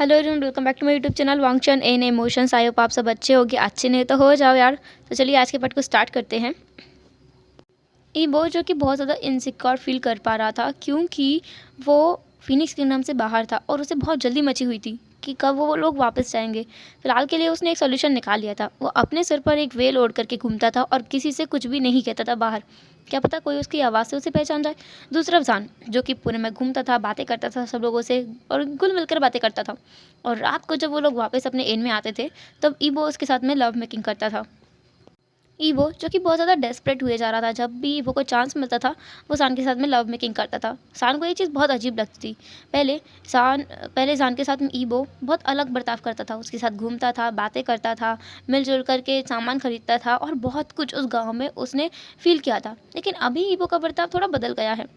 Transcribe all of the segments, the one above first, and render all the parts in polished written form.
Hello everyone, welcome back to my YouTube channel Wangchan N emotions. I hope आप सब अच्छे होगे। अच्छे नहीं तो हो जाओ यार। तो चलिए आज के पार्ट को स्टार्ट करते हैं। ईबो जो कि बहुत ज़्यादा इनसिक्योर फील कर पा रहा था क्योंकि वो फिनिक्स किंगडम से बाहर था और उसे बहुत जल्दी मची हुई थी कि कब वो लोग वापस जाएंगे। फिलहाल के लिए उसने एक सोल्यूशन निकाल लिया था। वो अपने सिर पर एक वेल ओढ़ करके घूमता था और किसी से कुछ भी नहीं कहता था बाहर। क्या पता कोई उसकी आवाज़ से उसे पहचान जाए। दूसरा इंसान जो कि पुणे में घूमता था, बातें करता था सब लोगों से और घुल मिलकर बातें करता था। और रात को जब वो लोग वापस अपने एन में आते थे तब ईबो उसके साथ में लव मेकिंग करता था। ईवो जो कि बहुत ज़्यादा डेस्परेट हुए जा रहा था। जब भी ईवो को चांस मिलता था वो सान के साथ में लव मेकिंग करता था। सान को ये चीज़ बहुत अजीब लगती थी। पहले सान के साथ में ईवो बहुत अलग बर्ताव करता था। उसके साथ घूमता था, बातें करता था, मिलजुल करके सामान खरीदता था और बहुत कुछ उस गाँव में उसने फील किया था। लेकिन अभी ईवो का बर्ताव थोड़ा बदल गया है।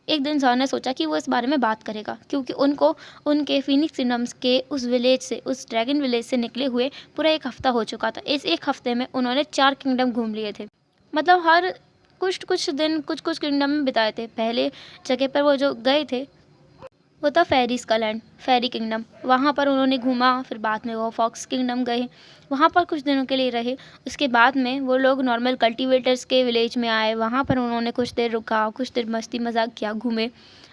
एक दिन सर ने सोचा कि वो इस बारे में बात करेगा क्योंकि उनको उनके फिनिक्स किंगडम्स के उस विलेज से, उस ड्रैगन विलेज से निकले हुए पूरा एक हफ्ता हो चुका था। इस एक हफ्ते में उन्होंने 4 किंगडम घूम लिए थे। मतलब हर कुछ कुछ दिन कुछ कुछ किंगडम में बिताए थे। पहले जगह पर वो जो गए थे वो था फेरीज का लैंड, फेरी किंगडम। वहाँ पर उन्होंने घूमा। फिर बाद में वो फॉक्स किंगडम गए, वहाँ पर कुछ दिनों के लिए रहे। उसके बाद में वो लोग नॉर्मल कल्टीवेटर्स के विलेज में आए। वहाँ पर उन्होंने कुछ देर रुका, कुछ देर मस्ती मजाक किया, घूमे।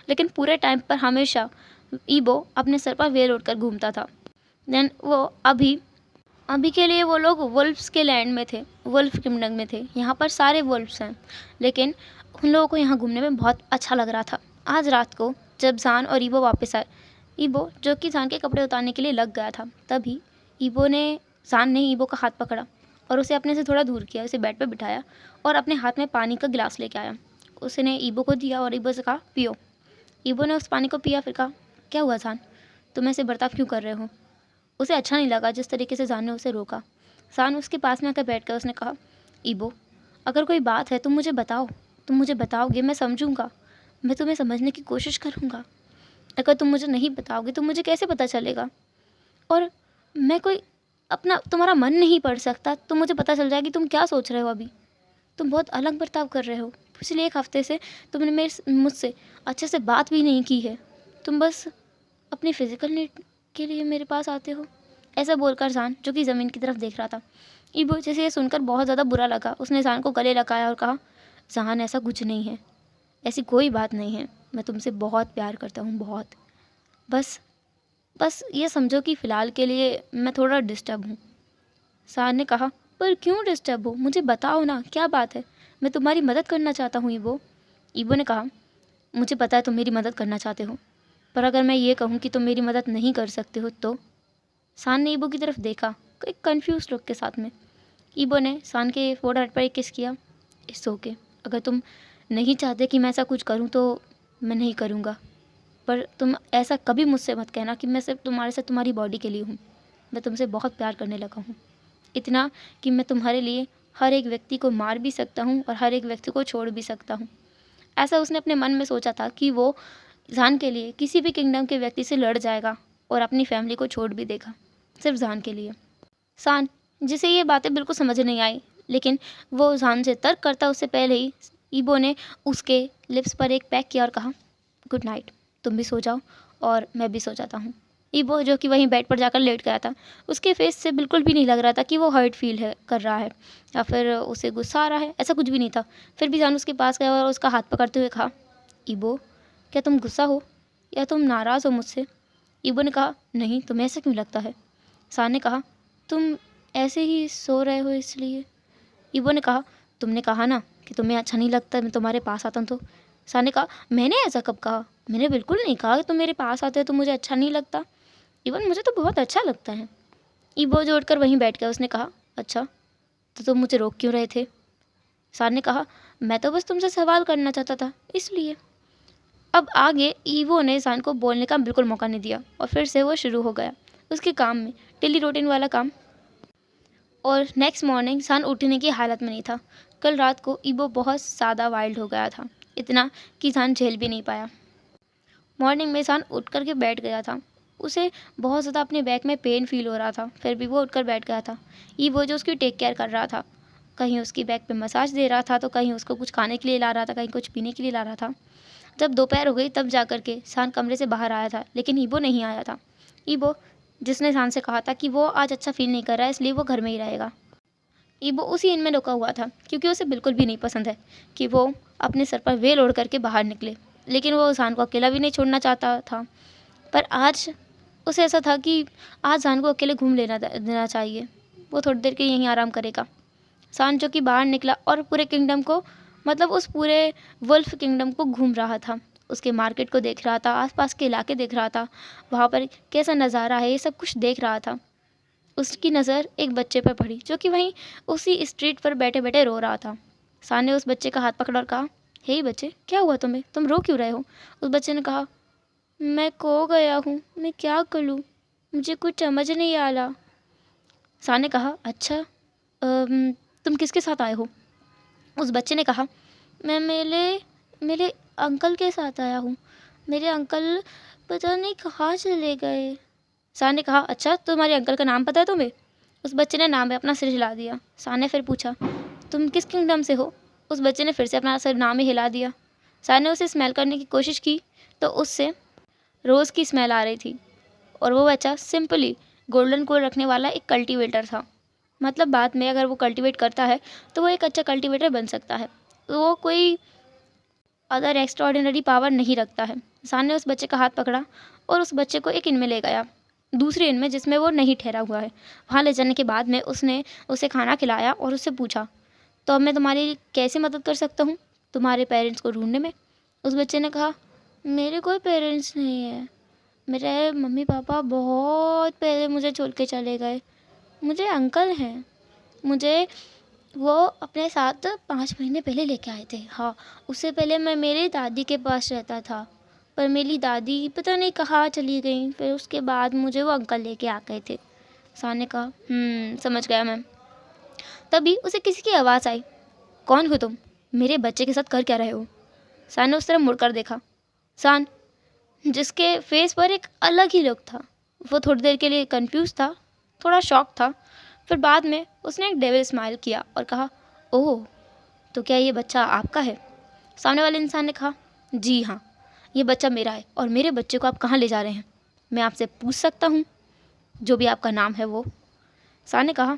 लेकिन पूरे टाइम पर हमेशा ईबो अपने सर पर वेल ओढ़कर घूमता था। देन वो अभी अभी के लिए वो लोग वुल्फ्स के लैंड में थे, वुल्फ किंगडम में थे। यहाँ पर सारे वुल्फ्स हैं। लेकिन उन लोगों को यहाँ घूमने में बहुत अच्छा लग रहा था। आज रात को जब जान और ईबो वापस आए, ईबो जो कि जान के कपड़े उतारने के लिए लग गया था, तभी जान ने ईबो का हाथ पकड़ा और उसे अपने से थोड़ा दूर किया, उसे बेड पर बिठाया और अपने हाथ में पानी का गिलास लेके आया। उसने ईबो को दिया और ईबो से कहा पियो। ईबो ने उस पानी को पिया। फिर कहा क्या हुआ जान, तुम ऐसे बर्ताव क्यों कर रहे हो। उसे अच्छा नहीं लगा जिस तरीके से जान ने उसे रोका। जान उसके पास में आकर बैठ कर उसने कहा ईबो, अगर कोई बात है तुम मुझे बताओ, तुम मुझे बताओगे, मैं समझूंगा, मैं तुम्हें समझने की कोशिश करूंगा। अगर तुम मुझे नहीं बताओगे तो मुझे कैसे पता चलेगा। और मैं कोई अपना तुम्हारा मन नहीं पढ़ सकता तो मुझे पता चल जाएगी तुम क्या सोच रहे हो। अभी तुम बहुत अलग बर्ताव कर रहे हो। पिछले एक हफ्ते से तुमने मुझसे अच्छे से बात भी नहीं की है। तुम बस अपनी फिजिकल नीड के लिए मेरे पास आते हो। ऐसा बोलकर जान जो कि ज़मीन की तरफ देख रहा था। ईबो जैसे ये सुनकर बहुत ज़्यादा बुरा लगा। उसने जान को गले लगाया और कहा जान, ऐसा कुछ नहीं है, ऐसी कोई बात नहीं है। मैं तुमसे बहुत प्यार करता हूँ, बहुत। बस बस ये समझो कि फ़िलहाल के लिए मैं थोड़ा डिस्टर्ब हूँ। जान ने कहा पर क्यों डिस्टर्ब हो, मुझे बताओ ना, क्या बात है। मैं तुम्हारी मदद करना चाहता हूँ ईबो। ईबो ने कहा मुझे पता है तुम मेरी मदद करना चाहते हो, पर अगर मैं ये कहूँ कि तुम मेरी मदद नहीं कर सकते हो तो। सान ने ईबो की तरफ देखा एक कन्फ्यूज लुक के साथ में। ईबो ने सान के फोरहेड पर एक किस किया। इट्स ओके, अगर तुम नहीं चाहते कि मैं ऐसा कुछ करूं तो मैं नहीं करूंगा, पर तुम ऐसा कभी मुझसे मत कहना कि मैं सिर्फ तुम्हारे साथ तुम्हारी बॉडी के लिए हूँ। मैं तुमसे बहुत प्यार करने लगा हूँ, इतना कि मैं तुम्हारे लिए हर एक व्यक्ति को मार भी सकता हूँ और हर एक व्यक्ति को छोड़ भी सकता हूँ। ऐसा उसने अपने मन में सोचा था कि वो जान के लिए किसी भी किंगडम के व्यक्ति से लड़ जाएगा और अपनी फैमिली को छोड़ भी देगा, सिर्फ जान के लिए। सान जिसे ये बातें बिल्कुल समझ नहीं आई, लेकिन वो जान से तर्क करता उससे पहले ही ईबो ने उसके लिप्स पर एक पैक किया और कहा गुड नाइट, तुम भी सो जाओ और मैं भी सो जाता हूँ। ईबो जो कि वहीं बेड पर जाकर लेट गया था, उसके फेस से बिल्कुल भी नहीं लग रहा था कि वो हर्ट फील कर रहा है या फिर उसे गुस्सा आ रहा है, ऐसा कुछ भी नहीं था। फिर भी जान उसके पास गया और उसका हाथ पकड़ते हुए कहा ईबो, क्या तुम गुस्सा हो या तुम नाराज़ हो मुझसे। ईबो ने कहा नहीं, तुम्हें ऐसा क्यों लगता है। सान ने कहा तुम ऐसे ही सो रहे हो इसलिए। ईबो ने कहा तुमने कहा ना कि तुम्हें अच्छा नहीं लगता मैं तुम्हारे पास आता हूँ तो। सान ने कहा मैंने ऐसा कब कहा, मैंने बिल्कुल नहीं कहा कि तुम मेरे पास आते हो तो मुझे अच्छा नहीं लगता। इवन मुझे तो बहुत अच्छा लगता है। ईबो जोड़कर वहीं बैठ गया। उसने कहा अच्छा, तो तुम मुझे रोक क्यों रहे थे। सान ने कहा मैं तो बस तुमसे सवाल करना चाहता था इसलिए। अब आगे ईवो ने सान को बोलने का बिल्कुल मौका नहीं दिया और फिर से वो शुरू हो गया उसके काम में, डेली रूटीन वाला काम। और नेक्स्ट मॉर्निंग सान उठने की हालत में नहीं था। कल रात को ईबो बहुत ज़्यादा वाइल्ड हो गया था, इतना कि सान झेल भी नहीं पाया। मॉर्निंग में सान उठ कर के बैठ गया था। उसे बहुत ज़्यादा अपने बैक में पेन फील हो रहा था, फिर भी वो उठकर बैठ गया था। ईबो जो उसकी टेक केयर कर रहा था, कहीं उसकी बैक पे मसाज दे रहा था तो कहीं उसको कुछ खाने के लिए ला रहा था, कहीं कुछ पीने के लिए ला रहा था। जब दोपहर हो गई तब जा कर के सान कमरे से बाहर आया था, लेकिन ईबो नहीं आया था। ईबो जिसने जान से कहा था कि वो आज अच्छा फील नहीं कर रहा है, इसलिए वो घर में ही रहेगा। ईबो उसी इन में रुका हुआ था क्योंकि उसे बिल्कुल भी नहीं पसंद है कि वो अपने सर पर वेल ओढ़ करके बाहर निकले, लेकिन वो जान को अकेला भी नहीं छोड़ना चाहता था। पर आज उसे ऐसा था कि आज जान को अकेले घूम देना चाहिए। वो थोड़ी देर के यहीं आराम करेगा। सान जो कि बाहर निकला और पूरे किंगडम को, मतलब उस पूरे वुल्फ किंगडम को घूम रहा था। उसके मार्केट को देख रहा था, आसपास के इलाके देख रहा था, वहाँ पर कैसा नज़ारा है ये सब कुछ देख रहा था। उसकी नज़र एक बच्चे पर पड़ी जो कि वहीं उसी स्ट्रीट पर बैठे बैठे रो रहा था। सान ने उस बच्चे का हाथ पकड़ा और कहा, हे बच्चे, क्या हुआ तुम्हें, तुम रो क्यों रहे हो? उस बच्चे ने कहा, मैं खो गया हूँ, मैं क्या करूँ, मुझे कुछ समझ नहीं आ रहा। सान ने कहा, अच्छा तुम किसके साथ आए हो? उस बच्चे ने कहा, मैं मेरे अंकल के साथ आया हूँ, मेरे अंकल पता नहीं कहाँ चले गए। सान ने कहा, अच्छा तुम्हारे अंकल का नाम पता है तुम्हें? उस बच्चे ने नाम में अपना सिर हिला दिया। सान ने फिर पूछा, तुम किस किंगडम से हो? उस बच्चे ने फिर से अपना सिर नाम में हिला दिया। सान ने उसे स्मेल करने की कोशिश की तो उससे रोज़ की स्मेल आ रही थी, और वो बच्चा सिंपली गोल्डन कोर रखने वाला एक कल्टीवेटर था। मतलब बाद में अगर वो कल्टीवेट करता है तो वो एक अच्छा कल्टीवेटर बन सकता है, तो वो कोई अदर एक्स्ट्राऑर्डिनरी पावर नहीं रखता है। सान ने उस बच्चे का हाथ पकड़ा और उस बच्चे को एक इन में ले गया, दूसरे इन में जिसमें वो नहीं ठहरा हुआ है। वहाँ ले जाने के बाद में उसने उसे खाना खिलाया और उससे पूछा, तो अब मैं तुम्हारी कैसे मदद कर सकता हूँ तुम्हारे पेरेंट्स को ढूंढने में? उस बच्चे ने कहा, मेरे कोई पेरेंट्स नहीं है, मेरे मम्मी पापा बहुत पहले मुझे छोड़ के चले गए। मुझे अंकल हैं, मुझे वो अपने साथ 5 महीने पहले लेके आए थे। हाँ, उससे पहले मैं मेरी दादी के पास रहता था, पर मेरी दादी पता नहीं कहाँ चली गई, फिर उसके बाद मुझे वो अंकल लेके आ गए थे। सान ने कहा, समझ गया मैम। तभी उसे किसी की आवाज़ आई, कौन हो तुम, मेरे बच्चे के साथ कर क्या रहे हो? सान ने उस तरफ मुड़कर देखा। सान, जिसके फेस पर एक अलग ही लुक था, वो थोड़ी देर के लिए कंफ्यूज था, थोड़ा शॉक था, फिर बाद में उसने एक डेविल स्माइल किया और कहा, ओह, तो क्या ये बच्चा आपका है? सामने वाले इंसान ने कहा, जी हाँ, ये बच्चा मेरा है, और मेरे बच्चे को आप कहाँ ले जा रहे हैं, मैं आपसे पूछ सकता हूँ, जो भी आपका नाम है वो? सान ने कहा,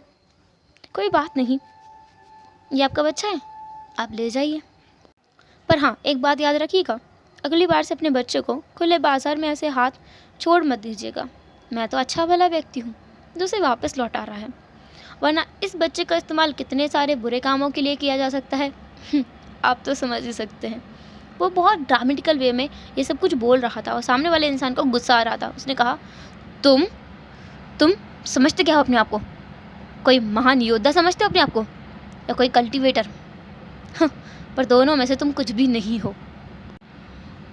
कोई बात नहीं, ये आपका बच्चा है, आप ले जाइए। पर हाँ, एक बात याद रखिएगा, अगली बार से अपने बच्चे को खुले बाजार में ऐसे हाथ छोड़ मत दीजिएगा। मैं तो अच्छा भला व्यक्ति हूँ जो उसे वापस लौटा रहा है, वरना इस बच्चे का इस्तेमाल कितने सारे बुरे कामों के लिए किया जा सकता है। आप तो समझ ही सकते हैं। वो बहुत ड्रामेटिकल वे में ये सब कुछ बोल रहा था और सामने वाले इंसान को गुस्सा आ रहा था। उसने कहा, तुम समझते क्या हो अपने आप को? कोई महान योद्धा समझते हो अपने आप को, या कोई कल्टीवेटर? पर दोनों में से तुम कुछ भी नहीं हो।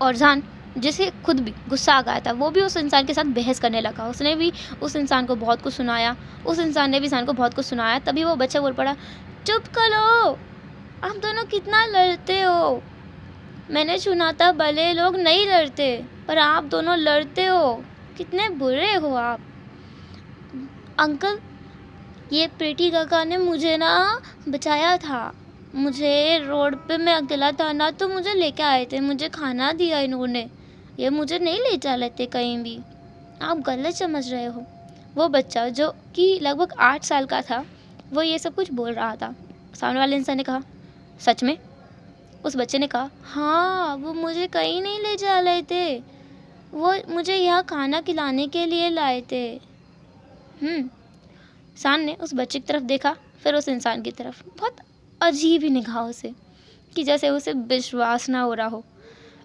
और जान, जिसे खुद भी गुस्सा आ गया था, वो भी उस इंसान के साथ बहस करने लगा। उसने भी उस इंसान को बहुत कुछ सुनाया, उस इंसान ने भी इंसान को बहुत कुछ सुनाया। तभी वो बच्चा बोल पड़ा, चुप करो, आप दोनों कितना लड़ते हो। मैंने सुना था भले लोग नहीं लड़ते, पर आप दोनों लड़ते हो, कितने बुरे हो आप। अंकल, ये प्रीति काका ने मुझे ना बचाया था, मुझे रोड पे मैं अकेला था ना, तो मुझे लेके आए थे, मुझे खाना दिया इन्होंने, ये मुझे नहीं ले जा लेते कहीं भी, आप गलत समझ रहे हो। वो बच्चा जो कि लगभग 8 साल का था, वो ये सब कुछ बोल रहा था। सामने वाले इंसान ने कहा, सच में? उस बच्चे ने कहा, हाँ, वो मुझे कहीं नहीं ले जा रहे थे, वो मुझे यहाँ खाना खिलाने के लिए लाए थे। सान ने उस बच्चे की तरफ देखा, फिर उस इंसान की तरफ, बहुत अजीब ही निगाहों से, कि जैसे उसे विश्वास ना हो रहा हो।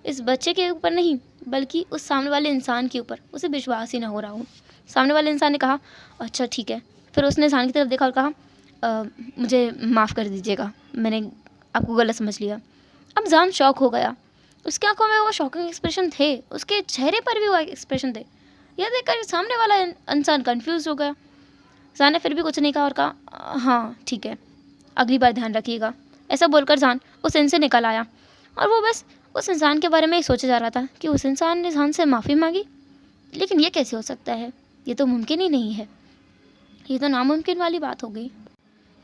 इस बच्चे के ऊपर नहीं, बल्कि उस सामने वाले इंसान के ऊपर उसे विश्वास ही ना हो रहा हो। सामने वाले इंसान ने कहा, अच्छा ठीक है। फिर उसने इंसान की तरफ देखा और कहा, मुझे माफ़ कर दीजिएगा, मैंने आपको गलत समझ लिया। अब जान शॉक हो गया। उसकी आंखों में वो शॉकिंग एक्सप्रेशन थे, उसके चेहरे पर भी वो एक्सप्रेशन थे। यह देखकर सामने वाला इंसान कन्फ्यूज़ हो गया। जान ने फिर भी कुछ नहीं कहा और कहा, हाँ ठीक है, अगली बार ध्यान रखिएगा। ऐसा बोलकर जान उस इन से निकल आया, और वो बस उस इंसान के बारे में ही सोचा जा रहा था कि उस इंसान ने जान से माफ़ी मांगी। लेकिन ये कैसे हो सकता है, ये तो मुमकिन ही नहीं है, ये तो नामुमकिन वाली बात हो गई।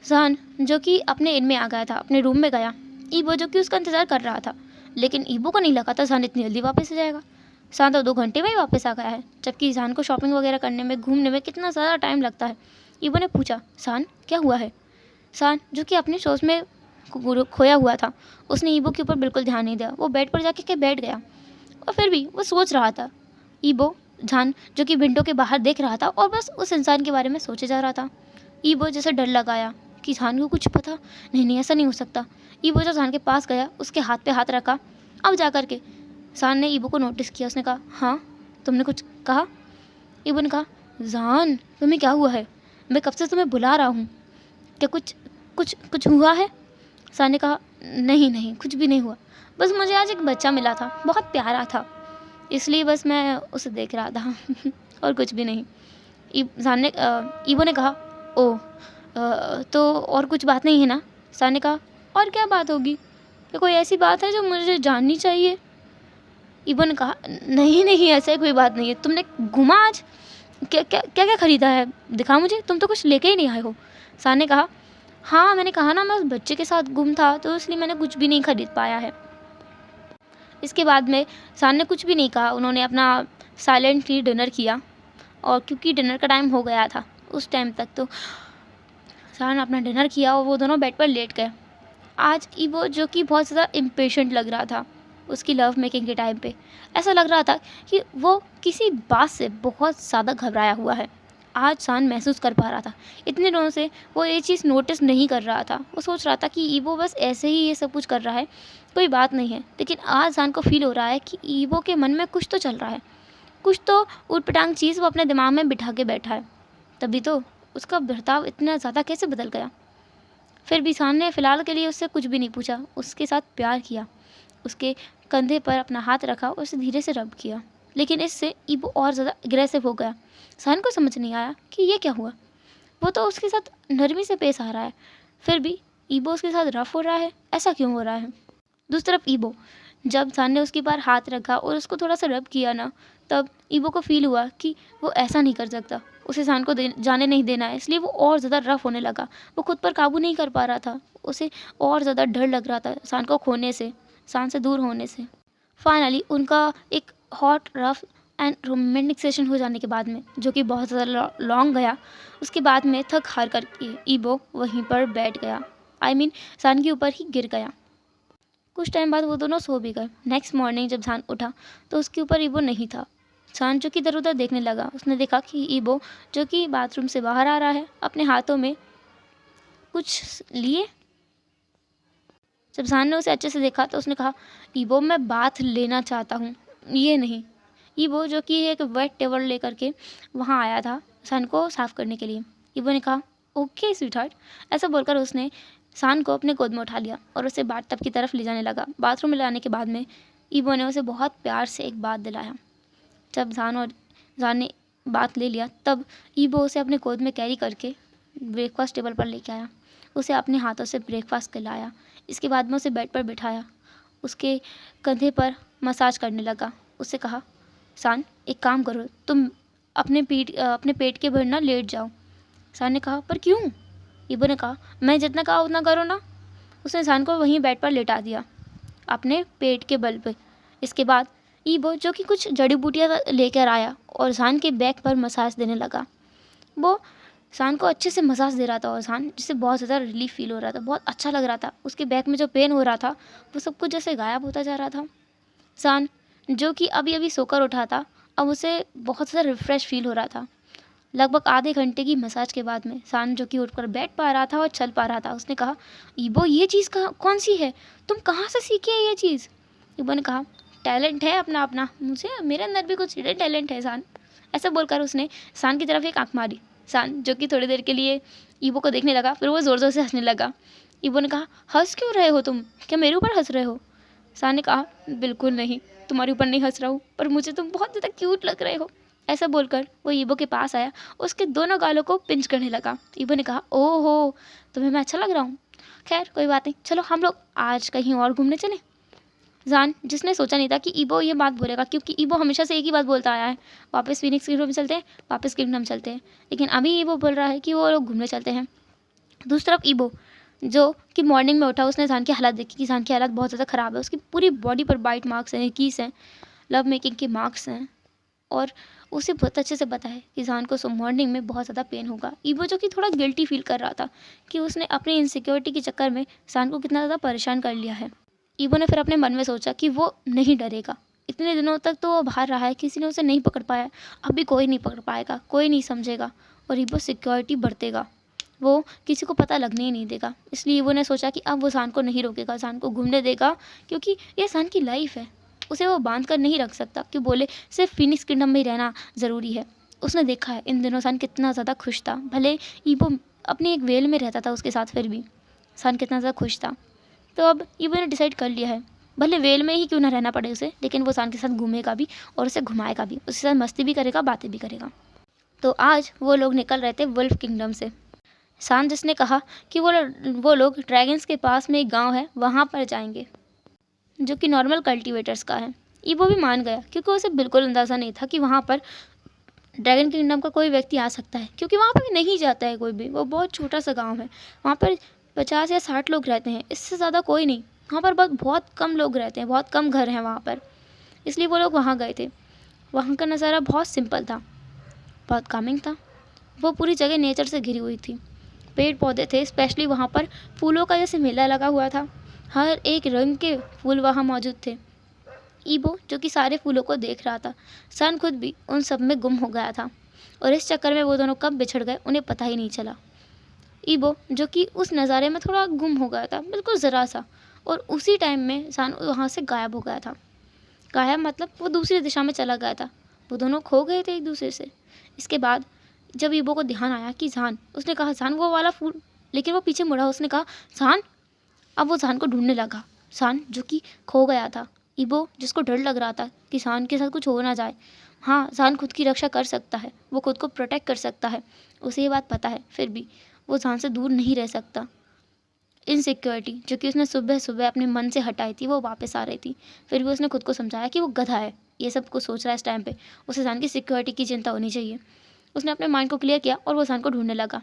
जान जो कि अपने इन में आ गया था, अपने रूम में गया। ईबो जो कि उसका इंतज़ार कर रहा था, लेकिन ईबो को नहीं लगा था जान इतनी जल्दी वापस आ जाएगा। शान तो 2 घंटे में ही वापस आ गया है, जबकि शान को शॉपिंग वगैरह करने में, घूमने में कितना ज़्यादा टाइम लगता है। ईबो ने पूछा, शान क्या हुआ है? शान जो कि अपनी सोच में खोया हुआ था, उसने ईबो के ऊपर बिल्कुल ध्यान नहीं दिया। वो बेड पर जाके के बैठ गया और फिर भी वो सोच रहा था। ईबो जान जो कि विंडो के बाहर देख रहा था और बस उस इंसान के बारे में सोचे जा रहा था। ईबो जैसे डर लगाया कि जान को कुछ पता नहीं, ऐसा नहीं हो सकता। ईबो जब जान के पास गया, उसके हाथ पे हाथ रखा। अब जा कर के जान ने ईबो को नोटिस किया। उसने कहा, हाँ तुमने कुछ कहा? ईबो ने कहा, जान तुम्हें क्या हुआ है? मैं कब से तुम्हें बुला रहा हूँ, क्या कुछ कुछ कुछ हुआ है? जान ने कहा, नहीं नहीं कुछ भी नहीं हुआ, बस मुझे आज एक बच्चा मिला था, बहुत प्यारा था, इसलिए बस मैं उसे देख रहा था और कुछ भी नहीं। ईबो ने कहा, ओ तो और कुछ बात नहीं है ना? जान ने कहा, और क्या बात होगी, क्या कोई ऐसी बात है जो मुझे जाननी चाहिए? ईबो ने कहा, नहीं नहीं ऐसा कोई बात नहीं है, तुमने घूमा आज, क्या क्या क्या क्या खरीदा है, दिखा मुझे, तुम तो कुछ लेके ही नहीं आए हो। जान ने कहा, हाँ मैंने कहा ना मैं उस बच्चे के साथ गुम था, तो इसलिए मैंने कुछ भी नहीं खरीद पाया है। इसके बाद में जान ने कुछ भी नहीं कहा। उन्होंने अपना साइलेंटली डिनर किया और क्योंकि डिनर का टाइम हो गया था उस टाइम तक, तो जान अपना डिनर किया और वो दोनों बेड पर लेट गए। आज ईबो जो कि बहुत ज़्यादा इम्पेशेंट लग रहा था उसकी लव मेकिंग के टाइम पे, ऐसा लग रहा था कि वो किसी बात से बहुत ज़्यादा घबराया हुआ है। आज जान महसूस कर पा रहा था, इतने दिनों से वो ये चीज़ नोटिस नहीं कर रहा था। वो सोच रहा था कि ईबो बस ऐसे ही ये सब कुछ कर रहा है, कोई बात नहीं है, लेकिन आज जान को फील हो रहा है कि ईबो के मन में कुछ तो चल रहा है, कुछ तो ऊटपटांग चीज़ वो अपने दिमाग में बिठा के बैठा है, तभी तो उसका बर्ताव इतना ज़्यादा कैसे बदल गया। फिर भी जान ने फ़िलहाल के लिए उससे कुछ भी नहीं पूछा, उसके साथ प्यार किया, उसके कंधे पर अपना हाथ रखा और उसे धीरे से रब किया। लेकिन इससे ईबो और ज़्यादा अग्रेसिव हो गया। जान को समझ नहीं आया कि ये क्या हुआ, वो तो उसके साथ नरमी से पेश आ रहा है, फिर भी ईबो उसके साथ रफ हो रहा है, ऐसा क्यों हो रहा है? दूसरी तरफ ईबो, जब जान ने उसके पार हाथ रखा और उसको थोड़ा सा रब किया ना, तब ईबो को फील हुआ कि वो ऐसा नहीं कर सकता, उसे जान को जाने नहीं देना है, इसलिए वो और ज़्यादा रफ होने लगा। वो खुद पर काबू नहीं कर पा रहा था, उसे और ज़्यादा डर लग रहा था जान को खोने से, जान से दूर होने से। फाइनली उनका एक hot rough and romantic session हो जाने के बाद में, जो कि बहुत ज़्यादा लॉन्ग गया, उसके बाद में थक हार कर ईबो वहीं पर बैठ गया, जान के ऊपर ही गिर गया। कुछ टाइम बाद वो दोनों सो भी गए। नेक्स्ट मॉर्निंग जब जान उठा तो उसके ऊपर ईबो नहीं था। जान जो कि इधर उधर देखने लगा, उसने देखा कि ईबो जो कि बाथरूम से बाहर आ रहा है, अपने हाथों में कुछ लिए। जब जान ने उसे अच्छे से देखा तो उसने कहा, ईबो मैं बाथ लेना चाहता हूँ, ये नहीं। ईबो जो कि एक वेट टॉवल लेकर के वहाँ आया था जान को साफ़ करने के लिए। ईबो ने कहा, ओके स्वीटहार्ट, ऐसा बोलकर उसने जान को अपने गोद में उठा लिया और उसे बाथटब की तरफ ले जाने लगा। बाथरूम में लाने के बाद में ईबो ने उसे बहुत प्यार से एक बात दिलाया। जब जान ने बात ले लिया, तब ईबो उसे अपने गोद में कैरी करके ब्रेकफास्ट टेबल पर लेके आया, उसे अपने हाथों से ब्रेकफास्ट खिलाया। इसके बाद में उसे बेड पर बिठाया, उसके कंधे पर मसाज करने लगा। उससे कहा, जान एक काम करो, तुम अपने पेट के भर ना लेट जाओ। जान ने कहा, पर क्यों? ईबो ने कहा, मैं जितना कहा उतना करो ना। उसने जान को वहीं बेड पर लेटा दिया अपने पेट के बल पे। इसके बाद ईबो जो कि कुछ जड़ी बूटियाँ लेकर आया और जान के बैक पर मसाज देने लगा। वो जान को अच्छे से मसाज दे रहा था और जान जिससे बहुत ज़्यादा रिलीफ फील हो रहा था, बहुत अच्छा लग रहा था। उसके बैक में जो पेन हो रहा था वो सब कुछ जैसे गायब होता जा रहा था। जान जो कि अभी अभी सोकर उठा था, अब उसे बहुत ज़्यादा रिफ़्रेश फील हो रहा था। लगभग आधे घंटे की मसाज के बाद में जान जो कि उठकर बैठ पा रहा था और चल पा रहा था, उसने कहा, ईबो ये चीज़ कौन सी है, तुम कहाँ से सीखी है ये चीज़? ईबो ने कहा, टैलेंट है अपना अपना, मुझे मेरे अंदर भी कुछ हिडन टैलेंट है जान। ऐसा बोलकर उसने जान की तरफ एक आँख मारी। जान जो कि थोड़ी देर के लिए ईबो को देखने लगा, फिर वो ज़ोर ज़ोर से हंसने लगा। ईबो ने कहा, हंस क्यों रहे हो तुम, क्या मेरे ऊपर हंस रहे हो? जान ने कहा, बिल्कुल नहीं, तुम्हारे ऊपर नहीं हंस रहा हूँ, पर मुझे तुम बहुत ज़्यादा क्यूट लग रहे हो। ऐसा बोलकर वो ईबो के पास आया, उसके दोनों गालों को पिंच करने लगा। ईबो ने कहा, ओहो तुम्हें मैं अच्छा लग रहा हूँ, खैर कोई बात नहीं, चलो हम लोग आज कहीं और घूमने चलें। जान जिसने सोचा नहीं था कि ईबो ये बात बोलेगा, क्योंकि ईबो हमेशा से एक ही बात बोलता आया है, वापस फीनिक्स किंगडम चलते हैं, वापस किंगडम चलते हैं, लेकिन अभी ईबो बोल रहा है कि वो लोग घूमने चलते हैं। दूसरी तरफ ईबो जो कि मॉर्निंग में उठा, उसने जान की हालत देखी कि जान की हालत बहुत ज़्यादा ख़राब है, उसकी पूरी बॉडी पर बाइट मार्क्स हैं, कीस हैं, लव मेकिंग के मार्क्स हैं, और उसे बहुत अच्छे से पता है कि जान को मॉर्निंग में बहुत ज़्यादा पेन होगा। ईवो जो कि थोड़ा गिल्टी फील कर रहा था कि उसने अपनी इनसिक्योरिटी के चक्कर में जान को कितना ज़्यादा परेशान कर लिया है। ईवो ने फिर अपने मन में सोचा कि वो नहीं डरेगा। इतने दिनों तक तो वो बाहर रहा है, किसी ने उसे नहीं पकड़ पाया, अभी कोई नहीं पकड़ पाएगा, कोई नहीं समझेगा, और ईवो सिक्योरिटी बरतेगा, वो किसी को पता लगने ही नहीं देगा। इसलिए ईवो ने सोचा कि अब वो जान को नहीं रोकेगा, जान को घूमने देगा, क्योंकि ये जान की लाइफ है, उसे वो बांध कर नहीं रख सकता कि बोले सिर्फ फिनिक्स किंगडम में ही रहना ज़रूरी है। उसने देखा है इन दिनों जान कितना ज़्यादा खुश था, भले ईवो अपनी एक वेल में रहता था उसके साथ, फिर भी जान कितना ज़्यादा खुश था। तो अब ईवो ने डिसाइड कर लिया है, भले वेल में ही क्यों ना रहना पड़े उसे, लेकिन वो जान के साथ घूमेगा भी और उसे घुमाएगा भी, उसके साथ मस्ती भी करेगा, बातें भी करेगा। तो आज वो लोग निकल रहे थे वुल्फ किंगडम से। सान जिसने कहा कि वो लोग ड्रैगन्स के पास में एक गांव है, वहाँ पर जाएंगे, जो कि नॉर्मल कल्टीवेटर्स का है। ईवो भी मान गया, क्योंकि उसे बिल्कुल अंदाज़ा नहीं था कि वहाँ पर ड्रैगन किंगडम का कोई व्यक्ति आ सकता है, क्योंकि वहाँ पर नहीं जाता है कोई भी, वो बहुत छोटा सा गाँव है, वहाँ पर 50 या 60 लोग रहते हैं, इससे ज़्यादा कोई नहीं, वहाँ पर बहुत कम लोग रहते हैं, बहुत कम घर हैं वहाँ पर। इसलिए वो लोग वहाँ गए थे। वहाँ का नज़ारा बहुत सिंपल था, बहुत कामिंग था। वो पूरी जगह नेचर से घिरी हुई थी, पेड़ पौधे थे, स्पेशली वहाँ पर फूलों का जैसे मेला लगा हुआ था, हर एक रंग के फूल वहाँ मौजूद थे। ईवो जो कि सारे फूलों को देख रहा था, सान खुद भी उन सब में गुम हो गया था, और इस चक्कर में वो दोनों कब बिछड़ गए उन्हें पता ही नहीं चला। ईवो जो कि उस नज़ारे में थोड़ा गुम हो गया था, बिल्कुल ज़रा सा, और उसी टाइम में सान वहाँ से गायब हो गया था। गायब मतलब वो दूसरी दिशा में चला गया था, वो दोनों खो गए थे एक दूसरे से। इसके बाद जब ईवो को ध्यान आया कि जान, उसने कहा जान वो वाला फूल, लेकिन वो पीछे मुड़ा, उसने कहा जान। अब वो जान को ढूंढने लगा, जान जो कि खो गया था। ईवो जिसको डर लग रहा था कि जान के साथ कुछ हो ना जाए, हाँ जान खुद की रक्षा कर सकता है, वो खुद को प्रोटेक्ट कर सकता है, उसे ये बात पता है, फिर भी वो जान से दूर नहीं रह सकता। इनसिक्योरिटी जो कि उसने सुबह सुबह अपने मन से हटाई थी वो वापस आ रही थी, फिर भी उसने खुद को समझाया कि वो गधा है, ये सब कुछ सोच रहा है इस टाइम पे, उसे जान की सिक्योरिटी की चिंता होनी चाहिए। उसने अपने माइंड को क्लियर किया और वो जान को ढूंढने लगा।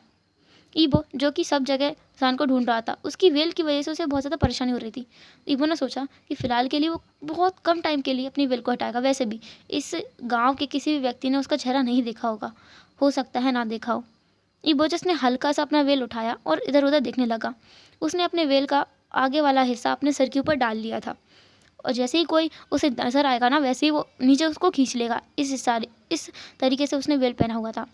ईवो जो कि सब जगह जान को ढूंढ रहा था, उसकी वेल की वजह से उसे बहुत ज़्यादा परेशानी हो रही थी। ईवो ने सोचा कि फ़िलहाल के लिए वो बहुत कम टाइम के लिए अपनी वेल को हटाएगा, वैसे भी इस गाँव के किसी भी व्यक्ति ने उसका चेहरा नहीं देखा होगा, हो सकता है ना देखा हो। ईवो जिसने हल्का सा अपना वेल उठाया और इधर उधर देखने लगा, उसने अपने वेल का आगे वाला हिस्सा अपने सर के ऊपर डाल लिया था, और जैसे ही कोई उसे नज़र आएगा ना, वैसे ही वो नीचे उसको खींच लेगा। इस तरीके से उसने वेल पहना हुआ था।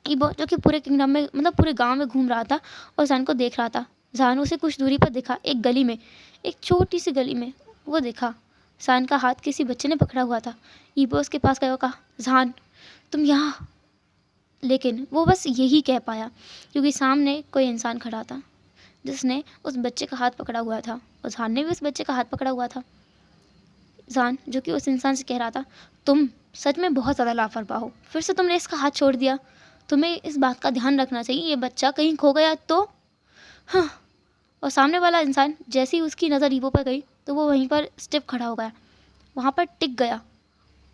ईवो जो कि पूरे किंगडम में मतलब पूरे गांव में घूम रहा था और जान को देख रहा था। जान उसे कुछ दूरी पर दिखा, एक गली में, एक छोटी सी गली में वो देखा, जान का हाथ किसी बच्चे ने पकड़ा हुआ था। ईवो उसके पास गया और कहा जान तुम यहाँ, लेकिन वो बस यही कह पाया क्योंकि सामने कोई इंसान खड़ा था जिसने उस बच्चे का हाथ पकड़ा हुआ था, और जान ने भी उस बच्चे का हाथ पकड़ा हुआ था। जान जो कि उस इंसान से कह रहा था तुम सच में बहुत ज़्यादा लापरवाह हो, फिर से तुमने इसका हाथ छोड़ दिया, तुम्हें इस बात का ध्यान रखना चाहिए, ये बच्चा कहीं खो गया तो। हाँ, और सामने वाला इंसान जैसे ही उसकी नज़र ईवो पर गई तो वो वहीं पर स्टिफ खड़ा हो गया, वहाँ पर टिक गया,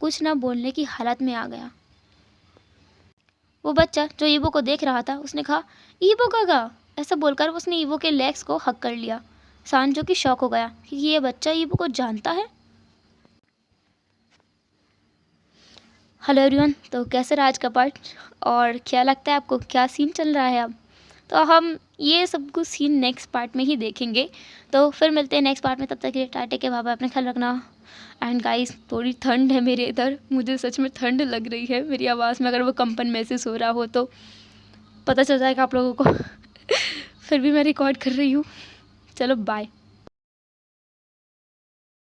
कुछ ना बोलने की हालत में आ गया। वो बच्चा जो ईवो को देख रहा था उसने कहा ईवो काका, ऐसा बोलकर उसने ईवो के लेग्स को हक कर लिया। सान जो कि शॉक हो गया कि ये बच्चा ईवो को जानता है। हेलो एवरीवन, तो कैसे रहा आज का पार्ट और क्या लगता है आपको, क्या सीन चल रहा है अब? तो हम ये सब कुछ सीन नेक्स्ट पार्ट में ही देखेंगे, तो फिर मिलते हैं नेक्स्ट पार्ट में। तब तक के लिए टाटे के बाबा, अपने ख्याल रखना। एंड गाइस थोड़ी ठंड है मेरे इधर, मुझे सच में ठंड लग रही है, मेरी आवाज़ में अगर वो कंपन महसूस हो रहा हो तो पता चल जाएगा आप लोगों को फिर भी मैं रिकॉर्ड कर रही हूँ। चलो बाय।